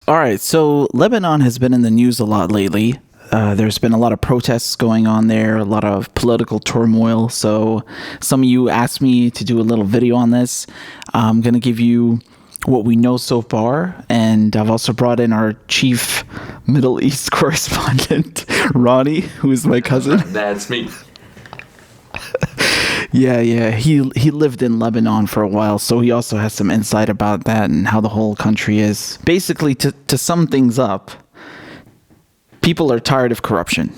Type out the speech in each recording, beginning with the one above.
All right, so Lebanon has been in the news a lot lately. There's been a lot of protests going on there, a lot of political turmoil. So some of you asked me to do a little video on this. I'm going to give you what we know so far. And I've also brought in our chief Middle East correspondent, Ronnie, who is my cousin. That's me. Yeah. He lived in Lebanon for a while, so he also has some insight about that and how the whole country is. Basically, to sum things up, people are tired of corruption.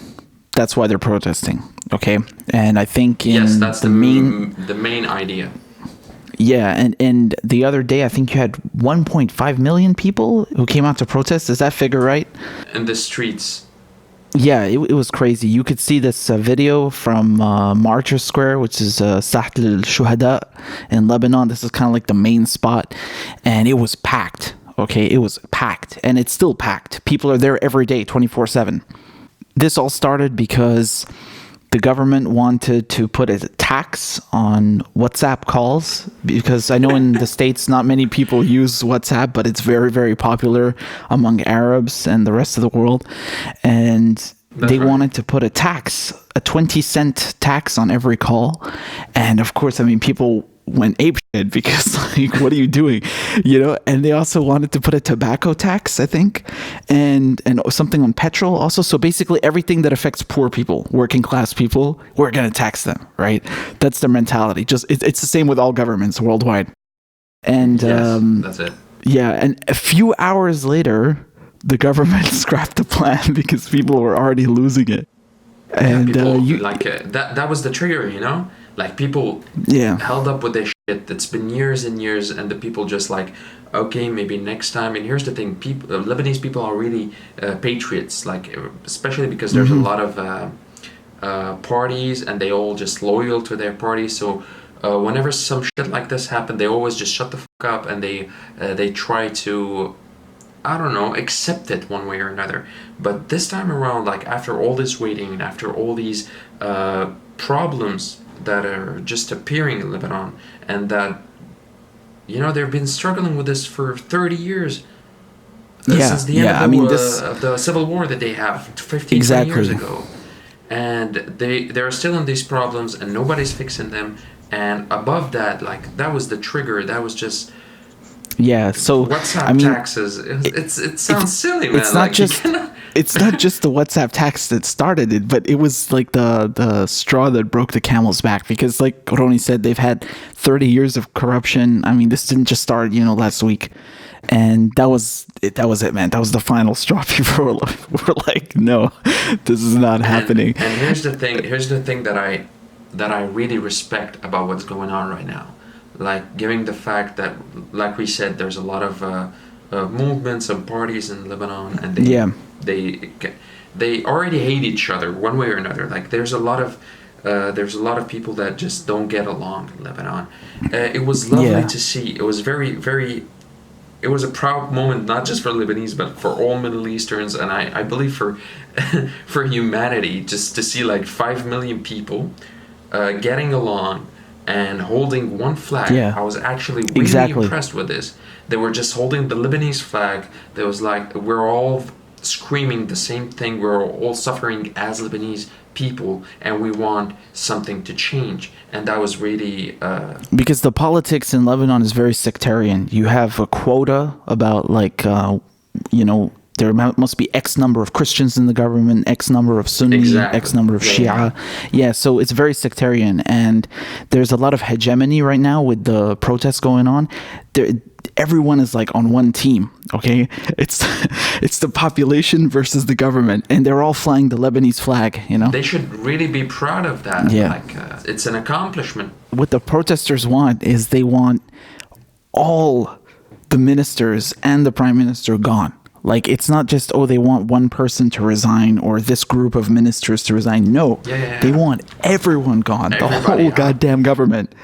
That's why they're protesting. Okay, and I think yes, that's the main idea. Yeah, and the other day I think you had 1.5 million people who came out to protest. Is that figure right? In the streets. Yeah, it was crazy. You could see this video from Martyr Square, which is Saht al-Shuhada in Lebanon. This is kind of like the main spot, and it was packed. Okay, it was packed, and it's still packed. People are there every day, 24/7. This all started because the government wanted to put a tax on WhatsApp calls, because I know in the States not many people use WhatsApp, but it's very, very popular among Arabs and the rest of the world. And they wanted to put a tax, a 20-cent tax on every call. And of course, I mean, people went apeshit because, like, what are you doing? You know, and they also wanted to put a tobacco tax, I think, and something on petrol also. So basically everything that affects poor people, working class people, we're going to tax them, right? That's their mentality. Just it's the same with all governments worldwide. And yes, that's it. Yeah, and a few hours later, the government scrapped the plan because people were already losing it. And people, that was the trigger, you know? Like, people held up with their shit. It's been years and years, and the people just like, okay, maybe next time. And here's the thing: Lebanese people are really patriots, like, especially because there's a lot of parties, and they all just loyal to their party. So whenever some shit like this happened, they always just shut the fuck up, and they try to, I don't know, accept it one way or another. But this time around, like, after all this waiting and after all these problems that are just appearing in Lebanon, and that, you know, they've been struggling with this for 30 years. Since the end of the civil war that they have 15, 20 years ago. And they're still in these problems, and nobody's fixing them. And above that, like, that was the trigger. That was just... Yeah, so WhatsApp taxes. It sounds silly, man. It's not it's not just the WhatsApp tax that started it, but it was like the straw that broke the camel's back. Because, like Roni said, they've had 30 years of corruption. I mean, this didn't just start, last week, and that was it, man. That was the final straw. People were like, no, this is not happening. And here's the thing that I really respect about what's going on right now. Like, given the fact that, like we said, there's a lot of movements and parties in Lebanon, and they already hate each other one way or another. Like, there's a lot of people that just don't get along in Lebanon. It was lovely to see. It was very, very. It was a proud moment, not just for Lebanese, but for all Middle Easterns, and I believe for humanity, just to see like 5 million people getting along and holding one flag. I was actually really impressed with this. They were just holding the Lebanese flag. There was like, we're all screaming the same thing. We're all suffering as Lebanese people, and we want something to change. And that was really... because the politics in Lebanon is very sectarian. You have a quota about, like, there must be X number of Christians in the government, X number of Sunni, X number of Shia. Yeah, so it's very sectarian, and there's a lot of hegemony right now with the protests going on. Everyone is like on one team, okay? It's the population versus the government, and they're all flying the Lebanese flag, They should really be proud of that. Yeah. Like, it's an accomplishment. What the protesters want is they want all the ministers and the prime minister gone. Like, it's not just, they want one person to resign or this group of ministers to resign. No, they want everyone gone, the whole goddamn government.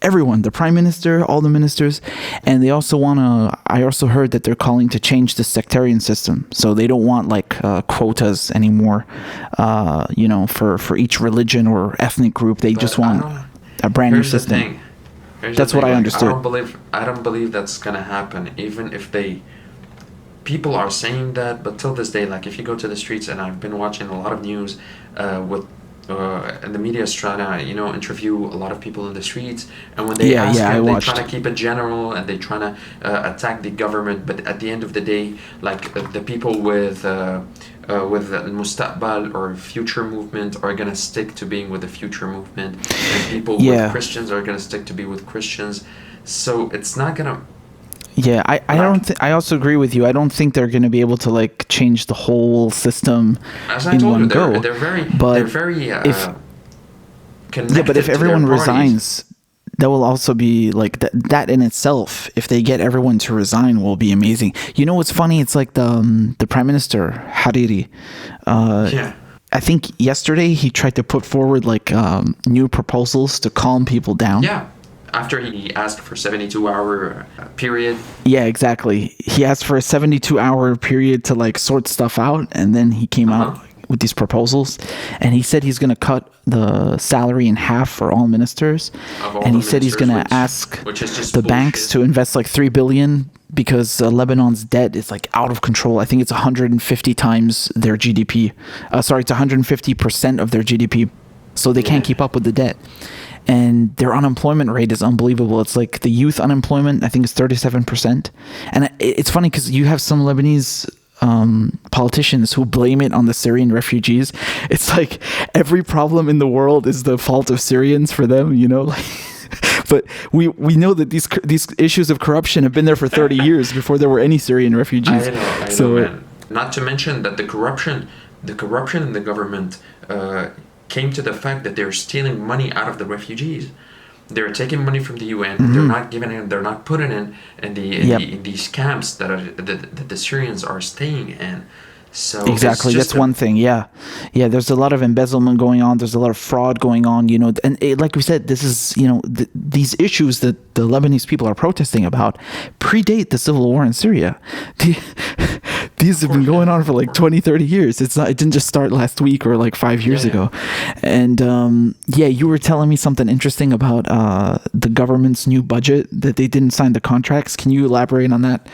Everyone, the prime minister, all the ministers. And they also I also heard that they're calling to change the sectarian system. So they don't want, like, quotas anymore, for each religion or ethnic group. They just want a brand new system. That's what I like, understood. I don't believe that's gonna happen, even if they people are saying that, but till this day, like if you go to the streets, and I've been watching a lot of news with and the media is trying to, interview a lot of people in the streets, and when they ask them, they try to keep it general, and they try to attack the government, but at the end of the day, like the people with Mustaqbal or future movement are gonna stick to being with the future movement, and people with Christians are gonna stick to be with Christians. So it's not gonna. Yeah, I also agree with you. I don't think they're going to be able to like change the whole system in one go. They're very connected. But if everyone resigns, that will also be like that in itself. If they get everyone to resign, will be amazing. You know what's funny? It's like the Prime Minister Hariri. I think yesterday he tried to put forward like new proposals to calm people down. Yeah. After he asked for 72-hour period. Yeah, exactly. He asked for a 72-hour period to like sort stuff out, and then he came out with these proposals, and he said he's going to cut the salary in half for all ministers, and he said he's going to ask the banks to invest like $3 billion because Lebanon's debt is like out of control. I think it's 150 times their GDP. It's 150% of their GDP, so they can't keep up with the debt. And their unemployment rate is unbelievable. It's like the youth unemployment, I think, is 37%. And it's funny because you have some Lebanese politicians who blame it on the Syrian refugees. It's like every problem in the world is the fault of Syrians for them, But we know that these issues of corruption have been there for 30 years before there were any Syrian refugees. I know, man. Not to mention that the corruption in the government came to the fact that they're stealing money out of the refugees. They're taking money from the UN. They're not giving it. They're not putting it in these camps that the Syrians are staying in. So exactly, that's one thing. Yeah, there's a lot of embezzlement going on. There's a lot of fraud going on. And like we said, this is these issues that the Lebanese people are protesting about predate the civil war in Syria. These have been going on for like 20, 30 years. It didn't just start last week or like 5 years ago. And you were telling me something interesting about the government's new budget, that they didn't sign the contracts. Can you elaborate on that?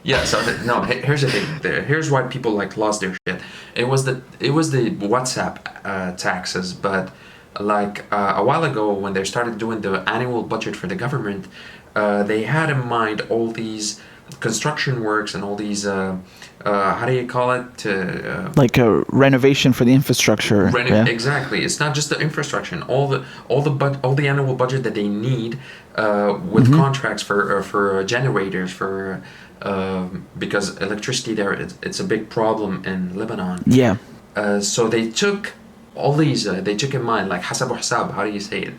Yeah, so here's the thing. Here's why people like lost their shit. It was the WhatsApp taxes, but like a while ago when they started doing the annual budget for the government, they had in mind all these construction works and all these how do you call it? Like a renovation for the infrastructure. Exactly. It's not just the infrastructure. All the annual budget that they need with contracts for generators for. Because electricity there, it's a big problem in Lebanon. Yeah. So they took all these, they took in mind, like حسب حساب, how do you say it?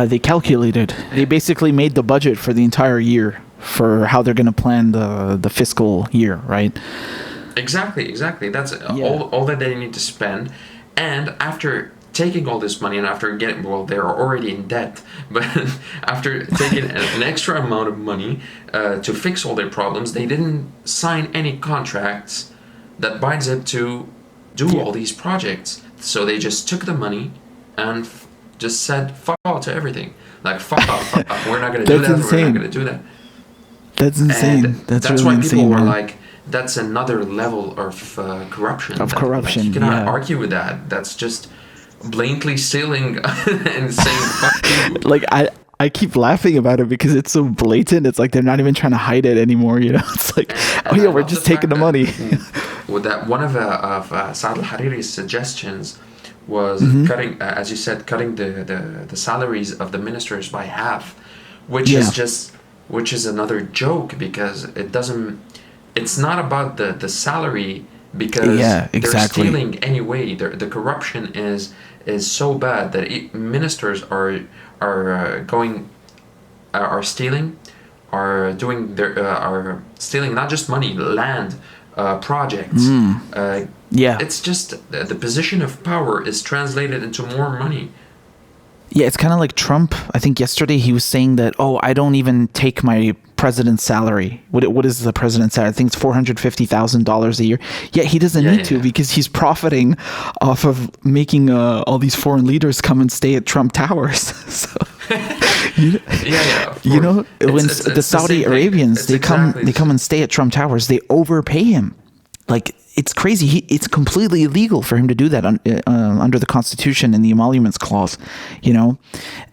They calculated. They basically made the budget for the entire year for how they're going to plan the fiscal year, right? Exactly. That's all that they need to spend. And after taking all this money and after getting, they're already in debt, but after taking an extra amount of money to fix all their problems, they didn't sign any contracts that binds it to do all these projects. So they just took the money and just said fuck all to everything. Like fuck off, we're not going to do that. Insane. We're not going to do that. That's insane. And that's really why people were like, that's another level of corruption. Corruption. You cannot argue with that. That's just blatantly stealing and saying fuck you. Like I keep laughing about it because it's so blatant. It's like they're not even trying to hide it anymore. It's like, we're just taking the money. With that, one of Saad al-Hariri's suggestions was cutting, as you said, cutting the salaries of the ministers by half, which is another joke because it's not about the salary. Because they're stealing anyway. The corruption is so bad that ministers are stealing, are stealing not just money, land, projects. It's just the position of power is translated into more money. Yeah, it's kind of like Trump. I think yesterday he was saying that, I don't even take my president's salary. What is the president's salary? I think it's $450,000 a year. Yet he doesn't need to because he's profiting off of making all these foreign leaders come and stay at Trump Towers. So, when the Saudi Arabians they come and stay at Trump Towers, they overpay him. Like, it's crazy. It's completely illegal for him to do that under the Constitution and the Emoluments Clause,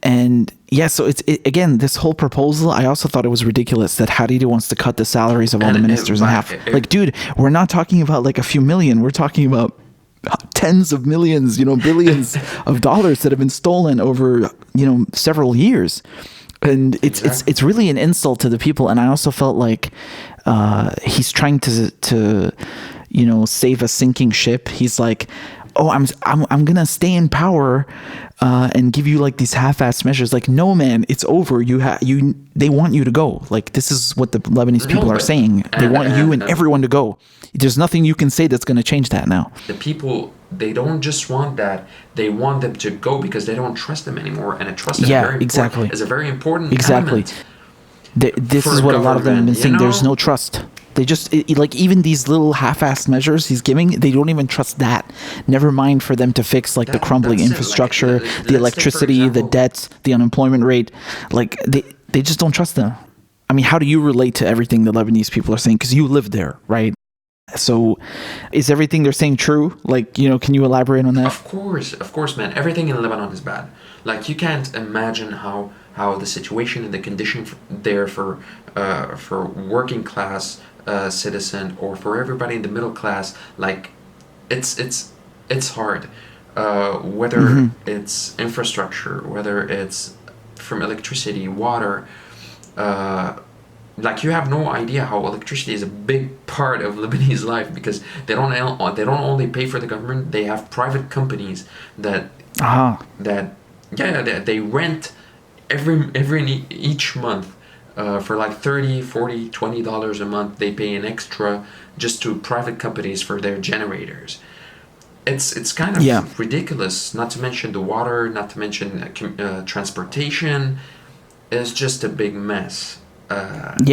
And so again, this whole proposal, I also thought it was ridiculous that Hariri wants to cut the salaries of all the ministers in half. Like, dude, we're not talking about like a few million. We're talking about tens of millions, billions of dollars that have been stolen over, several years. And it's really an insult to the people. And I also felt like he's trying to save a sinking ship. He's like, oh, I'm gonna stay in power and give you like these half-assed measures. Like, no, man, it's over. They want you to go. Like, this is what the Lebanese people are saying. They want you and everyone to go. There's nothing you can say that's going to change that now. The people, they don't just want that. They want them to go because they don't trust them anymore. And a trust is a very important element. This is what a lot of them have been saying. There's no trust. They just, like, even these little half-assed measures he's giving, they don't even trust that. Never mind for them to fix, like, the crumbling infrastructure, the electricity, the debts, the unemployment rate. Like, they just don't trust them. I mean, how do you relate to everything the Lebanese people are saying? Because you live there, right? So is everything they're saying true? Like, can you elaborate on that? Of course, man. Everything in Lebanon is bad. Like, you can't imagine how the situation and the condition there for working class citizen or for everybody in the middle class, like, it's hard. Whether it's infrastructure, whether it's from electricity, water, like, you have no idea how electricity is a big part of Lebanese life because they don't only pay for the government. They have private companies that they rent each month for like $30, $40, $20 a month. They pay an extra just to private companies for their generators. It's kind of ridiculous. Not to mention the water. Not to mention transportation. It's just a big mess. And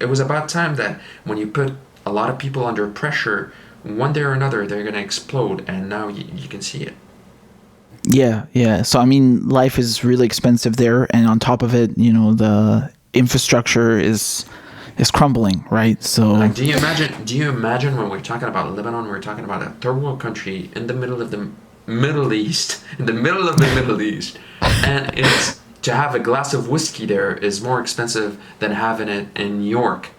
it was about time that when you put a lot of people under pressure, one day or another they're gonna explode, and now you can see it. So I mean, life is really expensive there, and on top of it, the infrastructure is crumbling, right? So, like, do you imagine when we're talking about Lebanon, we're talking about a third world country in the middle of the Middle East, and it's to have a glass of whiskey there is more expensive than having it in New York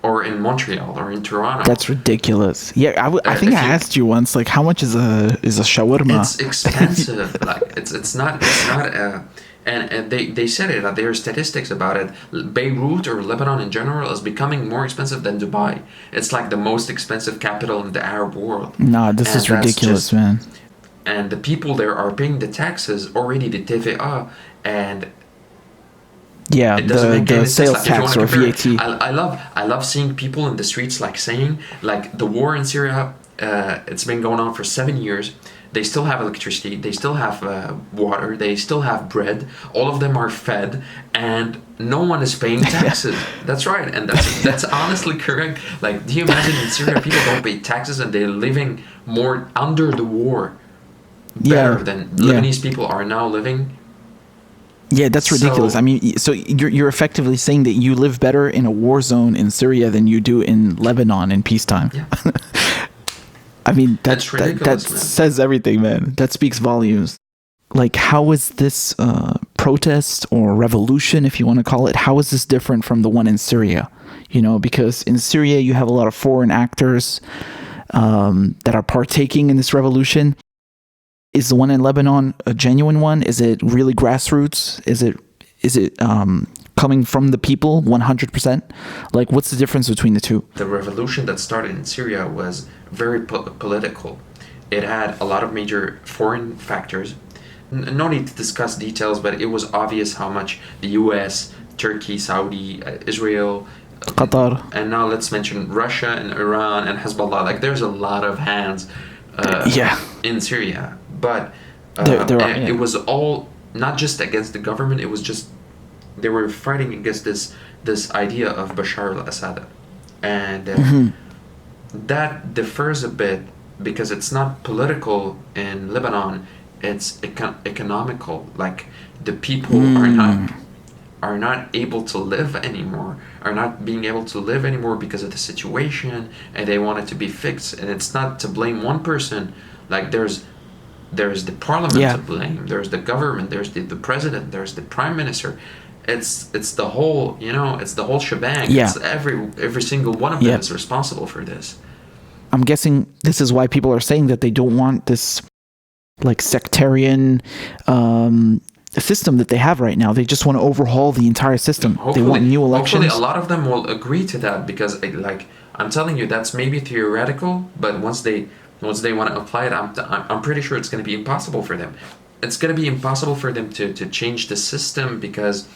or in Montreal or in Toronto. That's ridiculous. Yeah, I think I asked you once, like, how much is a shawarma? It's expensive. Like, it's not and they said it. There are statistics about it. Beirut or Lebanon in general is becoming more expensive than Dubai. It's like the most expensive capital in the Arab world. No, this is ridiculous, man. And the people there are paying the taxes already, the TVA, and the sales tax or VAT. I love seeing people in the streets, like, saying, like, the war in Syria, it's been going on for 7 years. They still have electricity, they still have water, they still have bread. All of them are fed, and no one is paying taxes. That's right, and that's honestly correct. Like, do you imagine in Syria people don't pay taxes and they're living more under the war better than Lebanese people are now living? Yeah, that's ridiculous. I mean, so you're effectively saying that you live better in a war zone in Syria than you do in Lebanon in peacetime. Yeah. I mean, that ridiculous, says everything, man. That speaks volumes. Like, how is this protest or revolution, if you want to call it, how is this different from the one in Syria? Because in Syria you have a lot of foreign actors that are partaking in this revolution. Is the one in Lebanon a genuine one? Is it really grassroots? Is it coming from the people 100%? Like, what's the difference between the two? The revolution that started in Syria was very political. It had a lot of major foreign factors. No need to discuss details, but it was obvious how much the US, Turkey, Saudi, Israel, Qatar, and now let's mention Russia and Iran and Hezbollah. Like, there's a lot of hands in Syria. But it was all not just against the government. It was just they were fighting against this idea of Bashar al-Assad, and that differs a bit because it's not political in Lebanon, it's economical. Like the people are not able to live anymore, are not being able to live anymore because of the situation, and they want it to be fixed. And it's not to blame one person. Like there's the parliament to blame, there's the government, there's the president, there's the prime minister. It's the whole, it's the whole shebang. It's every single one of them is responsible for this. I'm guessing this is why people are saying that they don't want this like sectarian system that they have right now. They just want to overhaul the entire system. They want new elections. Hopefully a lot of them will agree to that, because like I'm telling you, that's maybe theoretical, but once they want to apply it, I'm pretty sure it's going to be impossible for them. It's going to be impossible for them to change the system, because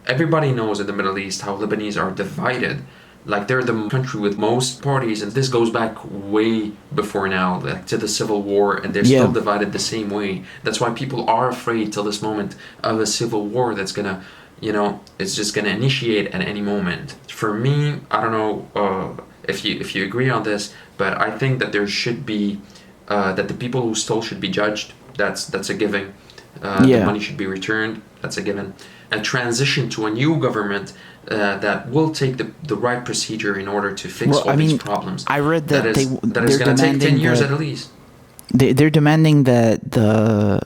everybody knows in the Middle East how Lebanese are divided. Like they're the country with most parties, and this goes back way before now, like to the Civil War, and they're still divided the same way. That's why people are afraid till this moment of a civil war that's gonna, it's just gonna initiate at any moment. For me, I don't know if you agree on this, but I think that there should be that the people who stole should be judged. That's a given. The money should be returned. That's a given. A transition to a new government that will take the right procedure in order to fix these problems. I read that is going to take 10 years at least. They're demanding that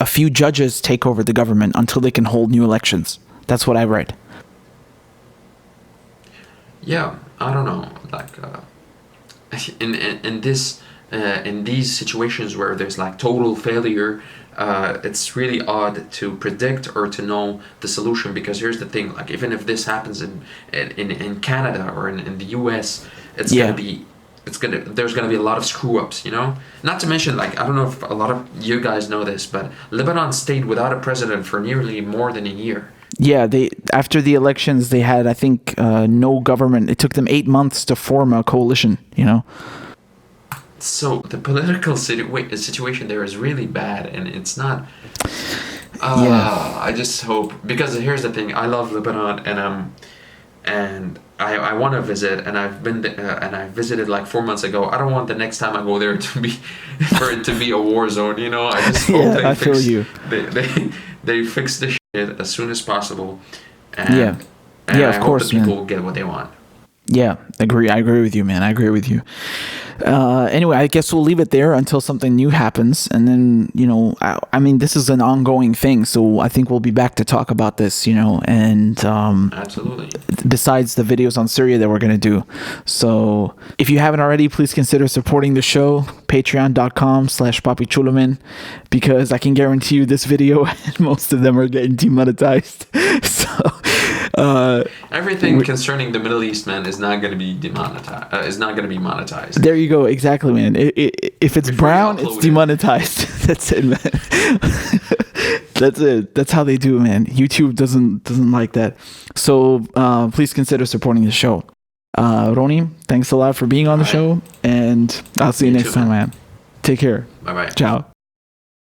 a few judges take over the government until they can hold new elections. That's what I read. Yeah, I don't know. Like in these situations where there's like total failure, it's really odd to predict or to know the solution, because here's the thing, like even if this happens in Canada or in the US, there's gonna be a lot of screw ups, not to mention, like, I don't know if a lot of you guys know this, but Lebanon stayed without a president for nearly more than a year. After the elections they had, I think, no government. It took them 8 months to form a coalition, So the political situation there is really bad, and it's not. I just hope, because here's the thing: I love Lebanon, and I want to visit, and I've been and I visited like 4 months ago. I don't want the next time I go there to be for it to be a war zone. I just hope they fix the shit as soon as possible. And of course, people will get what they want. Yeah, agree. I agree with you, man. I agree with you. Anyway, I guess we'll leave it there until something new happens. And then, I mean, this is an ongoing thing. So I think we'll be back to talk about this, and absolutely. Besides the videos on Syria that we're going to do. So if you haven't already, please consider supporting the show, patreon.com/papichulamin, because I can guarantee you this video and most of them are getting demonetized. Everything concerning the Middle East, man, is not going to be demonetized. Is not going to be monetized. There you go. Exactly, man. If it's brown, it's demonetized. That's it, man. That's it. That's how they do, man. YouTube doesn't like that. So please consider supporting the show. Roni, thanks a lot for being on the show, and I'll see you next time, man. Take care. Bye bye. Ciao.